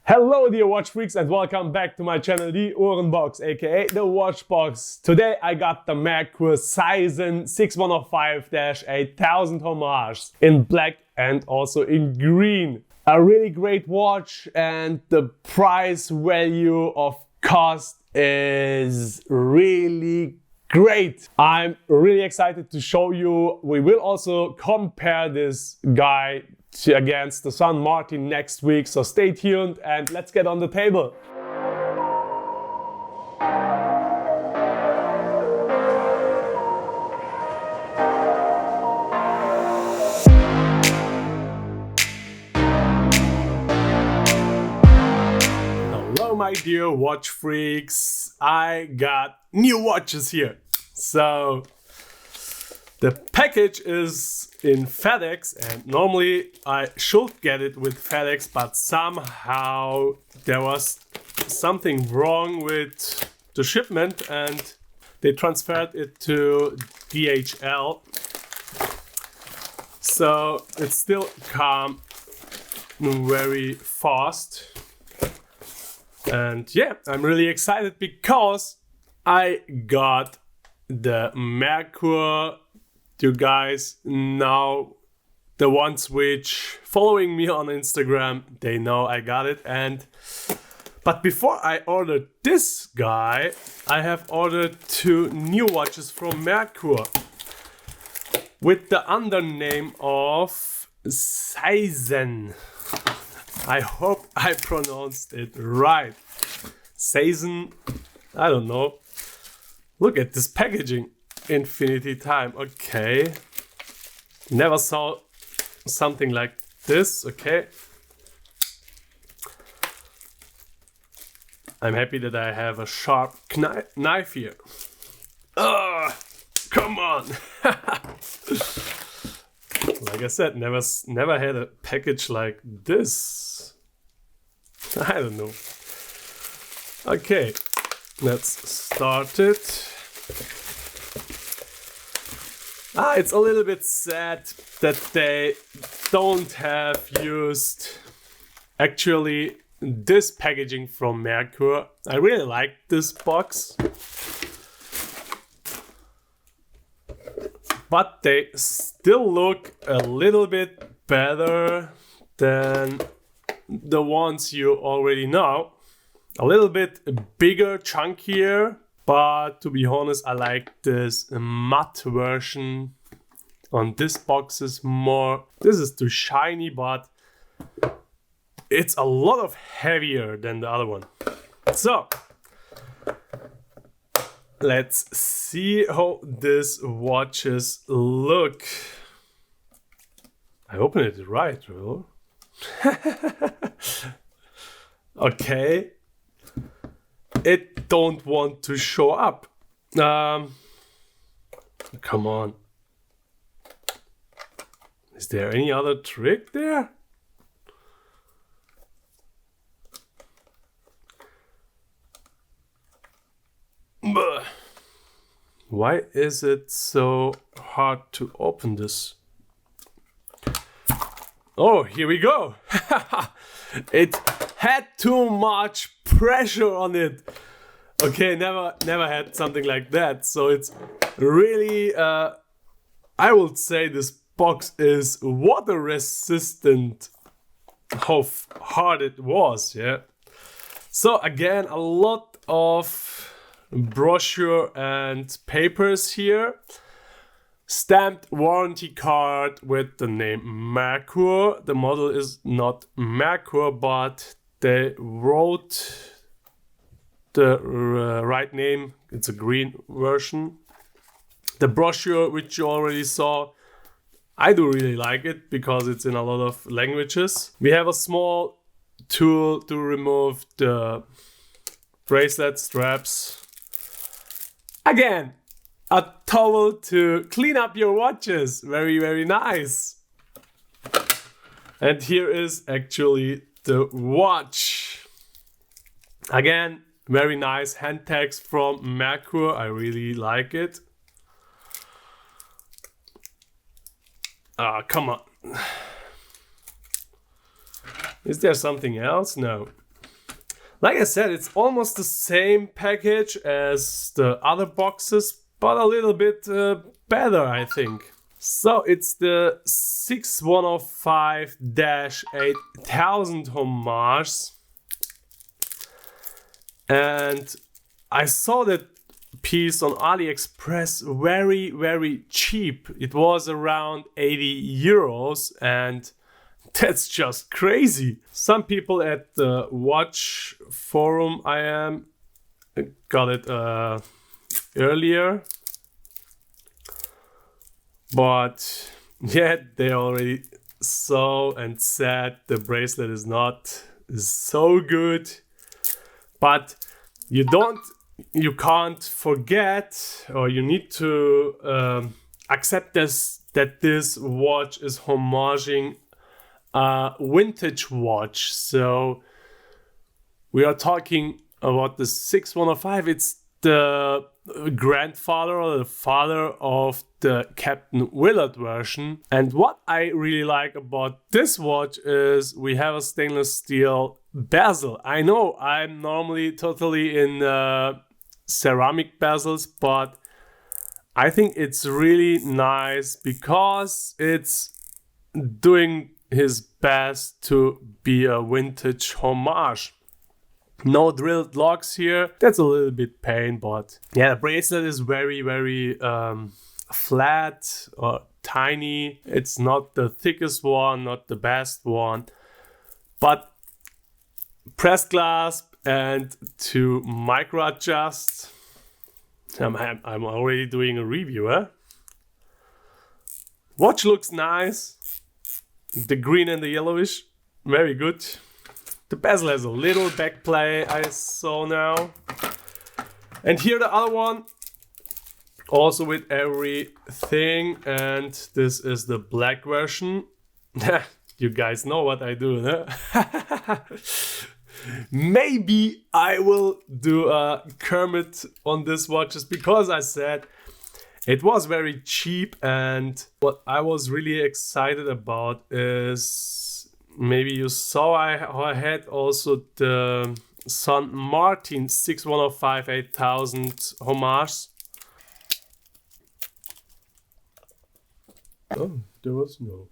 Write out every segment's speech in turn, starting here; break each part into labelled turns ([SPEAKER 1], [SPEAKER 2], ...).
[SPEAKER 1] Hello dear watch freaks and welcome back to my channel, the Ohrenbox, aka the Watch Box. Today I got the Merkur Seizenn 6105-8000 Homage in black and also in green. A really great watch, and the price value of cost is really great. I'm really excited to show you. We will also compare this guy against the San Martin next week, so stay tuned and let's get on the table. Hello my dear watch freaks, I got new watches here. So the package is in FedEx, and normally I should get it with FedEx, but somehow there was something wrong with the shipment and they transferred it to DHL. So it still come very fast. And yeah, I'm really excited because I got the Merkur. You guys know, the ones which following me on Instagram, they know I got it. But before I ordered this guy, I have ordered two new watches from Merkur with the undername of Seizenn. I hope I pronounced it right. Seizenn, I don't know. Look at this packaging. Infinity time, okay. Never saw something like this, okay. I'm happy that I have a sharp knife here. Come on! Like I said, never had a package like this. I don't know. Okay, let's start it. It's a little bit sad that they don't have used actually this packaging from Merkur. I really like this box, but they still look a little bit better than the ones you already know. A little bit bigger, chunkier. But to be honest, I like this matte version on this boxes more. This is too shiny, but it's a lot of heavier than the other one. So let's see how these watches look. I open it right, bro. Okay. It don't want to show up. Come on. Is there any other trick there? Why is it so hard to open this? Oh, here we go. It had too much pressure on it. Okay, never had something like that. So it's really, I would say this box is water resistant. How hard it was, yeah. So again, a lot of brochure and papers here. Stamped warranty card with the name Merkur. The model is not Merkur, but they wrote the right name. It's a green version. The brochure, which you already saw, I do really like it because it's in a lot of languages. We have a small tool to remove the bracelet straps. Again, a towel to clean up your watches. Very, very nice. And here is actually the watch. Again, very nice hand tags from Merkur. I really like it. Come on. Is there something else? No. Like I said, it's almost the same package as the other boxes, but a little bit better, I think. So it's the 6105-8000 Homage. And I saw that piece on AliExpress very, very cheap. It was around 80 euros, and that's just crazy. Some people at the watch forum got it earlier, but yeah, they already saw and said the bracelet is not so good. But you can't forget, or you need to accept that this watch is homaging a vintage watch. So we are talking about the 6105. It's the grandfather or the father of the Captain Willard version. And what I really like about this watch is we have a stainless steel bezel. I know I'm normally totally in ceramic bezels, but I think it's really nice because it's doing his best to be a vintage homage. No drilled locks here. That's a little bit pain, but yeah, the bracelet is very, very flat or tiny. It's not the thickest one, not the best one, but pressed clasp and to micro adjust. I'm already doing a review, huh? Watch looks nice. The green and the yellowish, very good. The bezel has a little back play, I saw now. And here the other one, also with everything. And this is the black version. You guys know what I do, huh? Maybe I will do a Kermit on this watch just because I said it was very cheap. And what I was really excited about is, maybe you saw I had also the St. Martin 6105-8000 Homage. Oh, there was no.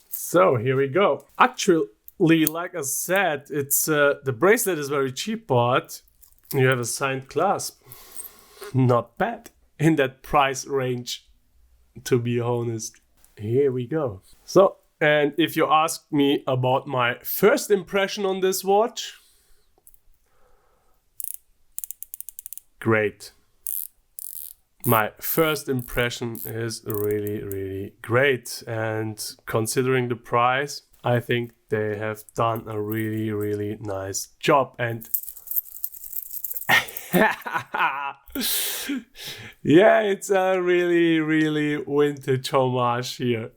[SPEAKER 1] So here we go. Actually, like I said, it's the bracelet is very cheap, but you have a signed clasp. Not bad in that price range, to be honest. Here we go. So, and if you ask me about my first impression on this watch, great. My first impression is really, really great. And considering the price, I think they have done a really, really nice job. And yeah, it's a really, really vintage homage here.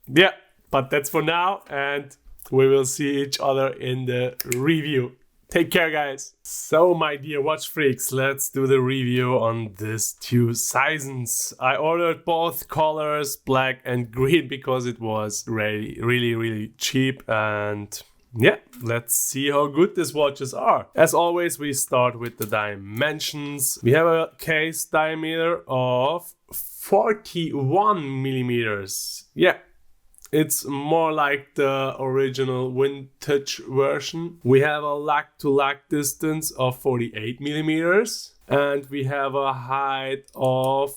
[SPEAKER 1] Yeah, but that's for now, and we will see each other in the review. Take care, guys. So, my dear watch freaks, let's do the review on these two Seizenns. I ordered both colors, black and green, because it was really, really, really cheap. And yeah, let's see how good these watches are. As always, we start with the dimensions. We have a case diameter of 41 millimeters. Yeah. It's more like the original vintage version. We have a lug-to-lug distance of 48 millimeters. And we have a height of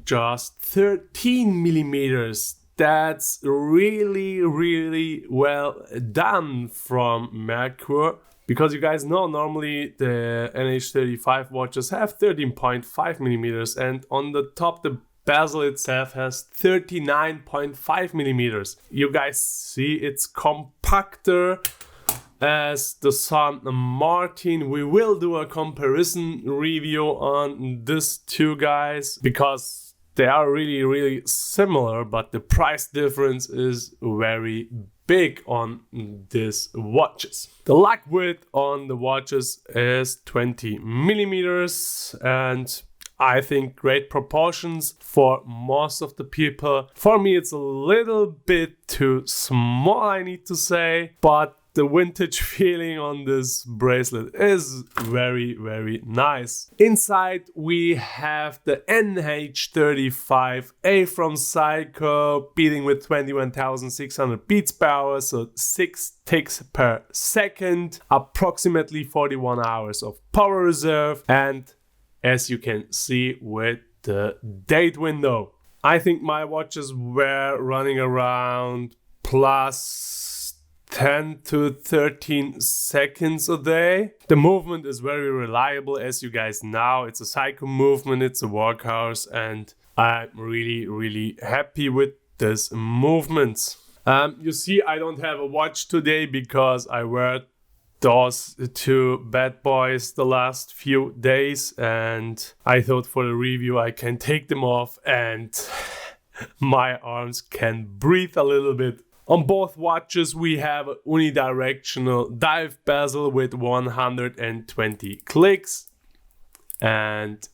[SPEAKER 1] just 13 millimeters. That's really, really well done from Merkur. Because you guys know, normally the NH35 watches have 13.5 millimeters. And on the top, the bezel itself has 39.5 millimeters. You guys see it's compacter as the St. Martin. We will do a comparison review on these two guys because they are really, really similar, but the price difference is very big on these watches. The lug width on the watches is 20 millimeters, and I think great proportions for most of the people. For me, it's a little bit too small, I need to say, but the vintage feeling on this bracelet is very, very nice. Inside we have the NH35A from Seiko, beating with 21,600 beats per hour, so 6 ticks per second, approximately 41 hours of power reserve, and as you can see with the date window. I think my watches were running around plus 10 to 13 seconds a day. The movement is very reliable, as you guys know. It's a Seiko movement, it's a workhorse, and I'm really, really happy with this movement. You see, I don't have a watch today because I wear those two bad boys the last few days, and I thought for the review I can take them off and my arms can breathe a little bit. On both watches we have a unidirectional dive bezel with 120 clicks, and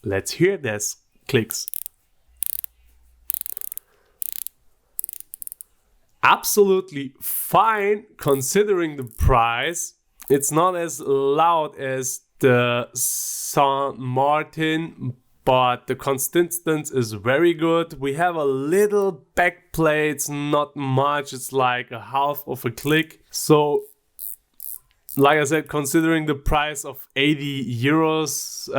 [SPEAKER 1] let's hear these clicks. Absolutely fine considering the price. It's not as loud as the Saint Martin, but the consistency is very good. We have a little back plate, it's not much, it's like a half of a click. So like I said, considering the price of 80 euros,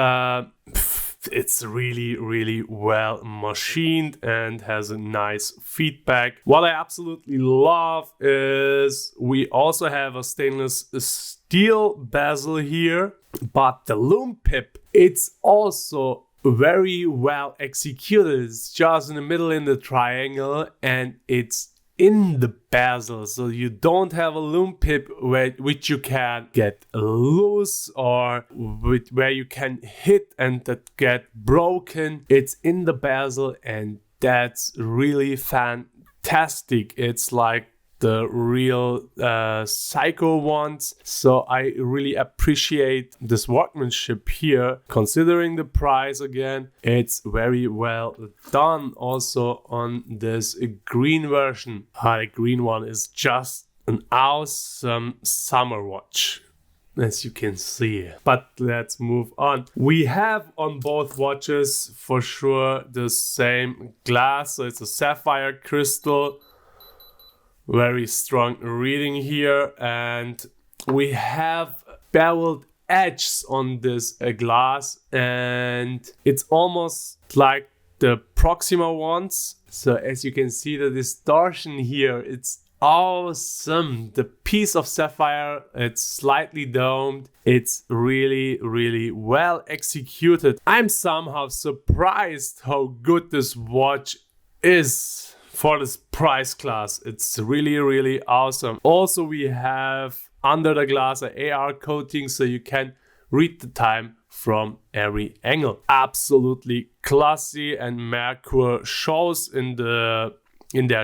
[SPEAKER 1] it's really, really well machined and has a nice feedback. What I absolutely love is we also have a stainless steel bezel here, but the lume pip, it's also very well executed. It's just in the middle in the triangle and it's in the bezel, so you don't have a lume pip which you can get loose or where you can hit and that get broken. It's in the bezel and that's really fantastic. It's like the real Seiko ones, so I really appreciate this workmanship here. Considering the price, again, it's very well done. Also on this green version, the green one is just an awesome summer watch, as you can see. But let's move on. We have on both watches for sure the same glass, so it's a sapphire crystal. Very strong reading here, and we have beveled edges on this glass, and it's almost like the Proxima ones. So as you can see, the distortion here, it's awesome. The piece of sapphire, it's slightly domed. It's really, really well executed. I'm somehow surprised how good this watch is for this price class. It's really, really awesome. Also, we have under the glass an AR coating, so you can read the time from every angle. Absolutely classy, and Merkur shows in their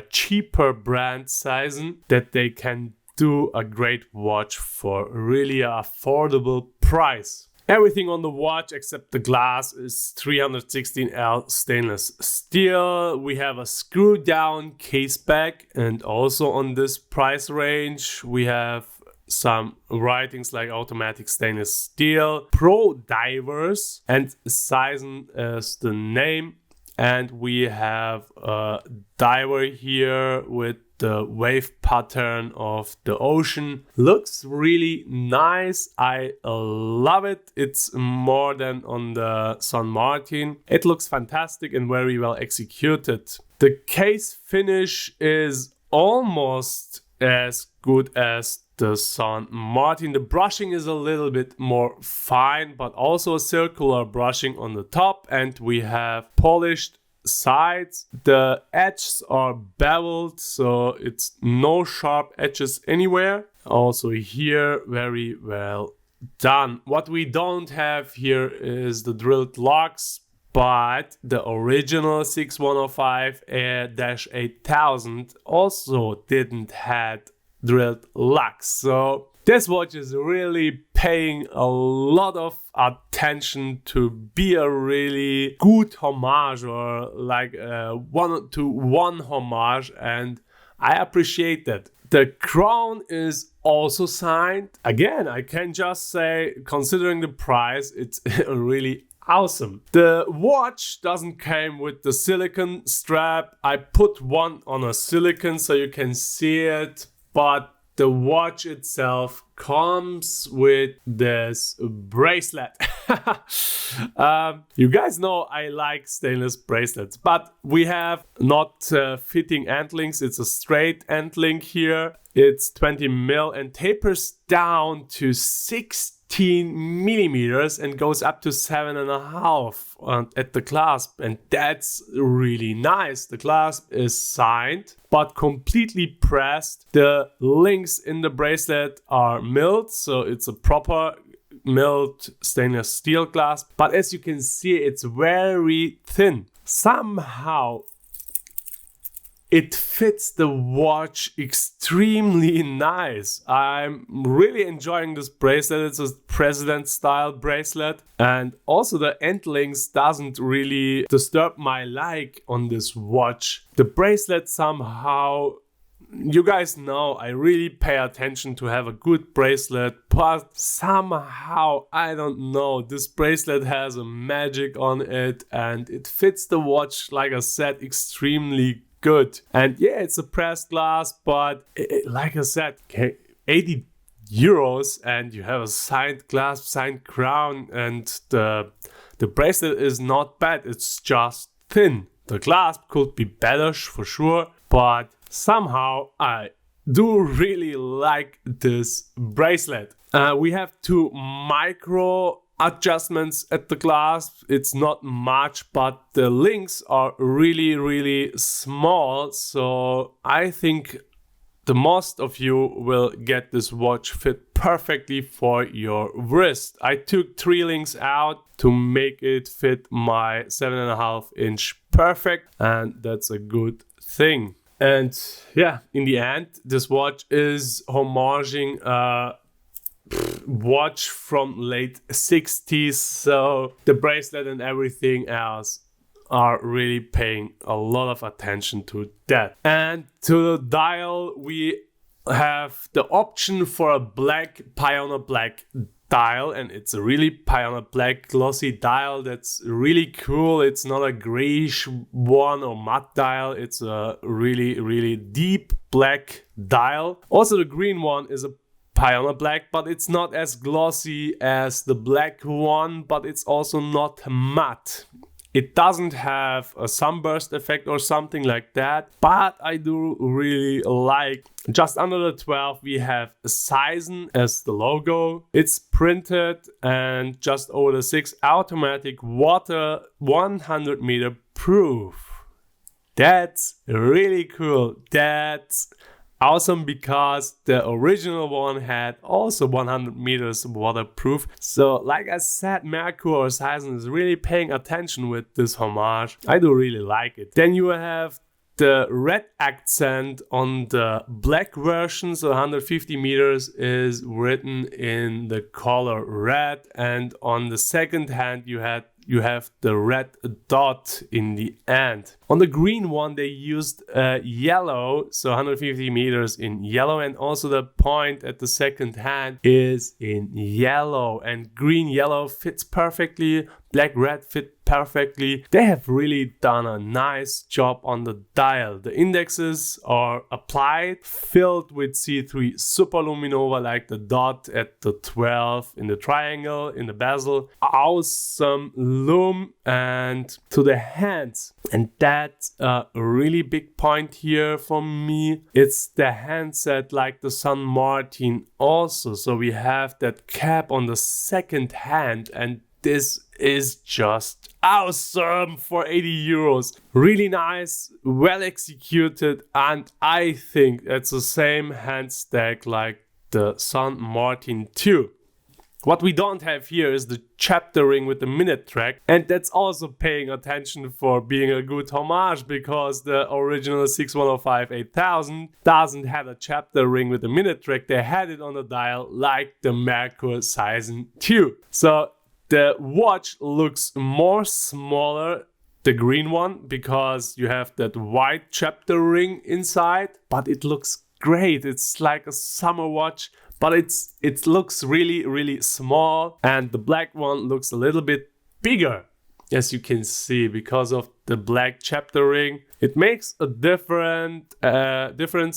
[SPEAKER 1] cheaper brand Seizenn that they can do a great watch for really affordable price. Everything on the watch except the glass is 316L stainless steel. We have a screw down case back, and also on this price range we have some writings like automatic stainless steel, pro divers, and Seizenn is the name. And we have a diver here with the wave pattern of the ocean. Looks really nice. I love it. It's more than on the Saint Martin. It looks fantastic and very well executed. The case finish is almost as good as the Saint Martin. The brushing is a little bit more fine, but also a circular brushing on the top, and we have polished sides. The edges are beveled, so it's no sharp edges anywhere. Also here, very well done. What we don't have here is the drilled locks, but the original 6105-8000 also didn't have drilled locks. So this watch is really paying a lot of attention to be a really good homage, or like a one-to-one homage, and I appreciate that. The crown is also signed. Again, I can just say, considering the price, it's really awesome. The watch doesn't come with the silicone strap. I put one on a silicone so you can see it, but the watch itself comes with this bracelet. You guys know I like stainless bracelets, but we have not fitting end links. It's a straight end link here. It's 20 mil and tapers down to 16 millimeters and goes up to 7.5 at the clasp, and that's really nice. The clasp is signed but completely pressed. The links in the bracelet are milled, so it's a proper milled stainless steel clasp, but as you can see, it's very thin. Somehow it fits the watch extremely nice. I'm really enjoying this bracelet. It's a president style bracelet, and also the end links doesn't really disturb my like on this watch. The bracelet somehow, you guys know I really pay attention to have a good bracelet, but somehow, I don't know, this bracelet has a magic on it and it fits the watch, like I said, extremely good. And yeah, it's a pressed glass, but like I said, 80 euros and you have a signed clasp, signed crown, and the bracelet is not bad. It's just thin. The clasp could be better for sure, but somehow I do really like this bracelet. We have two micro adjustments at the clasp. It's not much, but the links are really small, so I think the most of you will get this watch fit perfectly for your wrist. I took 3 links out to make it fit my 7.5 inch perfect, and that's a good thing. And yeah, in the end, this watch is homaging a watch from late 60s, so the bracelet and everything else are really paying a lot of attention to that. And to the dial, we have the option for a black Pioneer black dial, and it's a really Pioneer black glossy dial that's really cool. It's not a grayish one or matte dial, it's a really deep black dial. Also the green one is a Pioneer black, but it's not as glossy as the black one, but it's also not matte. It doesn't have a sunburst effect or something like that, but I do really like. Just under the 12 we have Seizenn as the logo. It's printed, and just over the 6 automatic water 100 meter proof. That's really cool. That's awesome, because the original one had also 100 meters waterproof. So like I said, Merkur or Seizenn is really paying attention with this homage. I do really like it. Then you have the red accent on the black version, so 150 meters is written in the color red, and on the second hand you have the red dot in the end. On the green one they used yellow, so 150 meters in yellow, and also the point at the second hand is in yellow, and green yellow fits perfectly, black red fit perfectly. They have really done a nice job on the dial. The indexes are applied, filled with C3 superluminova, like the dot at the 12 in the triangle, in the bezel. Awesome lume. And to the hands, and that's a really big point here for me, it's the handset like the San Martin also. So we have that cap on the second hand, and this is just awesome for 80 euros. Really nice, well executed, and I think it's the same hand stack like the San Martin 2. What we don't have here is the chapter ring with the minute track, and that's also paying attention for being a good homage, because the original 6105-8000 doesn't have a chapter ring with the minute track. They had it on the dial like the Merkur Seizenn 2. So The watch looks more smaller, the green one, because you have that white chapter ring inside, but it looks great. It's like a summer watch, but it looks really, really small. And the black one looks a little bit bigger, as you can see, because of the black chapter ring. It makes a difference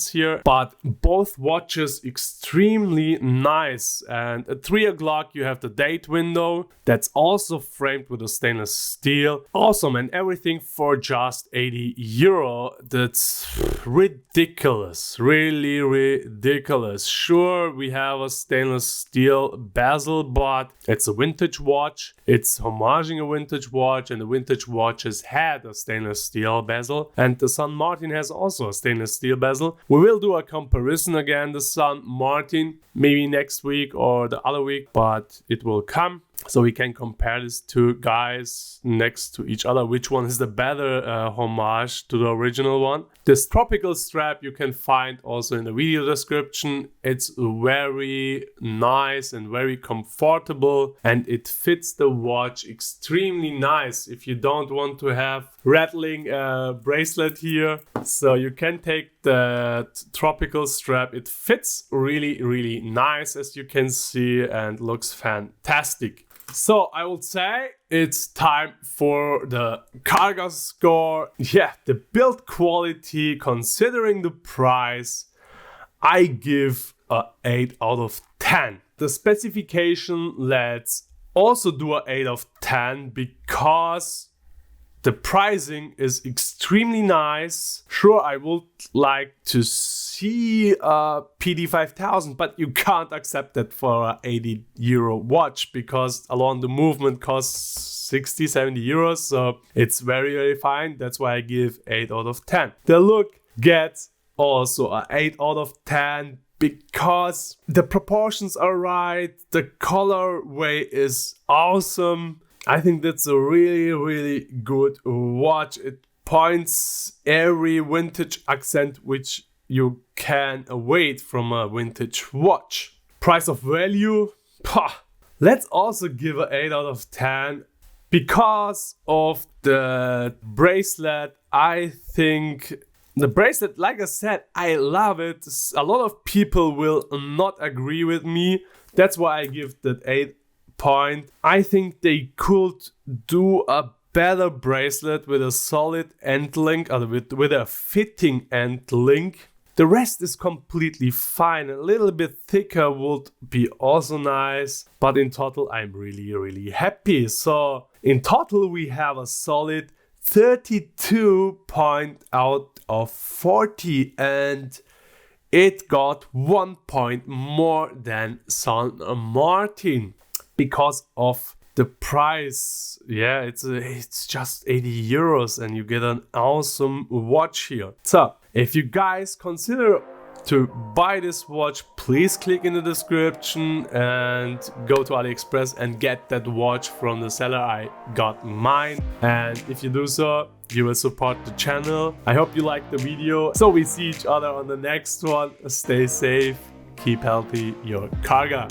[SPEAKER 1] here, but both watches extremely nice. And at 3 o'clock you have the date window that's also framed with a stainless steel. Awesome, and everything for just €80. That's ridiculous, really ridiculous. Sure, we have a stainless steel bezel, but it's a vintage watch. It's homaging a vintage watch, and the vintage watches had a stainless steel bezel. And the San Martin has also a stainless steel bezel. We will do a comparison again, the San Martin, maybe next week or the other week, but it will come. So we can compare these two guys next to each other. Which one is the better homage to the original one? This tropical strap you can find also in the video description. It's very nice and very comfortable, and it fits the watch extremely nice if you don't want to have rattling bracelet here. So you can take the tropical strap. It fits really, really nice, as you can see, and looks fantastic. So I would say it's time for the Karga score. Yeah, the build quality, considering the price, I give a 8 out of 10. The specification, let's also do a 8 of 10 because the pricing is extremely nice. Sure, I would like to see a PD5000, but you can't accept that for a €80 watch because along the movement costs 60-70 euros. So it's very, very fine. That's why I give 8 out of 10. The look gets also a 8 out of 10 because the proportions are right. The colorway is awesome. I think that's a really, really good watch. It points every vintage accent which you can await from a vintage watch. Price of value, let's also give an 8 out of 10 because of the bracelet. I think the bracelet, like I said, I love it. A lot of people will not agree with me. That's why I give that 8 point. I think they could do a better bracelet with a solid end link, or with a fitting end link. The rest is completely fine. A little bit thicker would be also nice, but in total I'm really, really happy. So in total we have a solid 32 point out of 40, and it got 1 point more than San Martin. Because of the price. Yeah, it's just €80 and you get an awesome watch here. So if you guys consider to buy this watch, please click in the description and go to AliExpress and get that watch from the seller I got mine. And if you do so, you will support the channel. I hope you liked the video. So we see each other on the next one. Stay safe, keep healthy, your Karga.